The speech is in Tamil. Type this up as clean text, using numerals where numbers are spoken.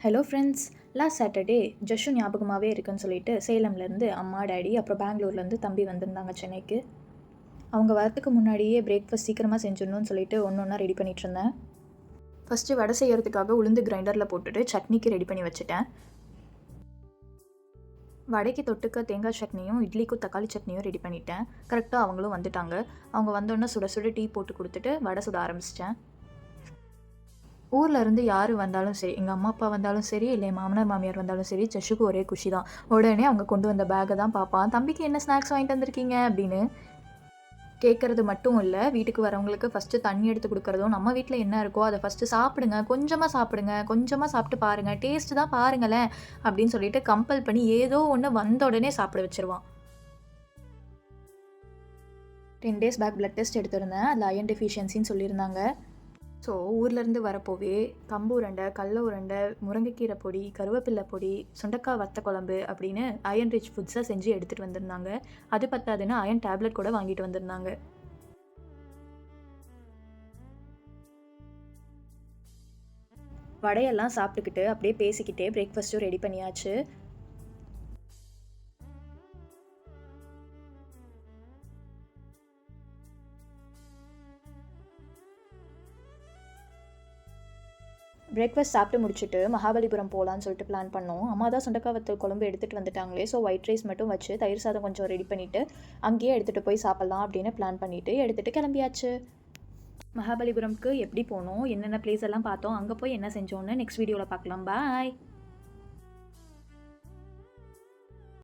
Hello friends. லாஸ்ட் சாட்டர்டே ஜஸ்ஸு ஞாபகமாகவே இருக்குன்னு சொல்லிட்டு சேலம்லேருந்து அம்மா, டேடி அப்புறம் பெங்களூர்லேருந்து தம்பி வந்திருந்தாங்க சென்னைக்கு. அவங்க வரத்துக்கு முன்னாடியே பிரேக்ஃபாஸ்ட் சீக்கிரமாக செஞ்சிடணும்னு சொல்லிட்டு ஒன்று ஒன்றா ரெடி பண்ணிகிட்ருந்தேன். ஃபஸ்ட்டு வடை செய்கிறதுக்காக உளுந்து கிரைண்டரில் போட்டுட்டு சட்னிக்கு ரெடி பண்ணி வச்சுட்டேன். வடைக்கு தொட்டுக்க தேங்காய் சட்னியும் இட்லிக்கும் தக்காளி சட்னியும் ரெடி பண்ணிட்டேன். கரெக்டாக அவங்களும் வந்துட்டாங்க. அவங்க வந்தோடனே சுட சுட டீ போட்டு கொடுத்துட்டு வடை சுட ஆரம்பிச்சிட்டேன். ஊரில் இருந்து யார் வந்தாலும் சரி, எங்கள் அம்மா அப்பா வந்தாலும் சரி, இல்லை என் மாமனார் மாமியார் வந்தாலும் சரி, ஜஷ்ஷுக்கு ஒரே குஷி தான். உடனே அவங்க கொண்டு வந்த பேக்கை தான் பார்ப்பான். தம்பிக்கு என்ன ஸ்நாக்ஸ் வாங்கிட்டு வந்திருக்கீங்க அப்படின்னு கேட்குறது மட்டும் இல்லை, வீட்டுக்கு வரவங்களுக்கு ஃபஸ்ட்டு தண்ணி எடுத்து கொடுக்குறதும், நம்ம வீட்டில் என்ன இருக்கோ அதை ஃபஸ்ட்டு சாப்பிடுங்க, கொஞ்சமாக சாப்பிடுங்க, கொஞ்சமாக சாப்பிட்டு பாருங்கள், டேஸ்ட்டு தான் பாருங்களேன் அப்படின்னு சொல்லிட்டு கம்பல் பண்ணி ஏதோ ஒன்று வந்த உடனே சாப்பிட வச்சுருவான். 10 days பேக் பிளட் டெஸ்ட் எடுத்திருந்தேன். அதில் அயன் டெஃபிஷியன்சின்னு சொல்லியிருந்தாங்க. ஸோ ஊர்லேருந்து வரப்போவே கம்பு உருண்டை, கடல உருண்டை, முருங்கைக்கீரை பொடி, கருவேப்பிலை பொடி, சுண்டக்காய் வத்த குழம்பு அப்படின்னு அயன் ரிச் ஃபுட்ஸாக செஞ்சு எடுத்துகிட்டு வந்திருந்தாங்க. அது பத்தாதுன்னு அயன் டேப்லெட் கூட வாங்கிட்டு வந்திருந்தாங்க. வடையெல்லாம் சாப்பிட்டுக்கிட்டு அப்படியே பேசிக்கிட்டே பிரேக்ஃபாஸ்ட்டும் ரெடி பண்ணியாச்சு. பிரேக்ஃபாஸ்ட் சாப்பிட்டு முடிச்சுட்டு மகாபலிபுரம் போகலான்னு சொல்லிட்டு பிளான் பண்ணோம். அம்மா தான் சுண்டக்காய் வத்தல் குழம்பு எடுத்துகிட்டு வந்துட்டாங்களே, ஸோ ஒயிட் ரைஸ் மட்டும் வச்சு தயிர் சாதம் கொஞ்சம் ரெடி பண்ணிவிட்டு அங்கேயே எடுத்துகிட்டு போய் சாப்பிட்லாம் அப்படின்னு பிளான் பண்ணிவிட்டு எடுத்துகிட்டு கிளம்பியாச்சு. மகாபலிபுரம்க்கு எப்படி போனோம், என்னென்ன பிளேஸ் எல்லாம் பார்த்தோம், அங்கே போய் என்ன செஞ்சோன்னு நெக்ஸ்ட் வீடியோவில் பார்க்கலாம். பாய்.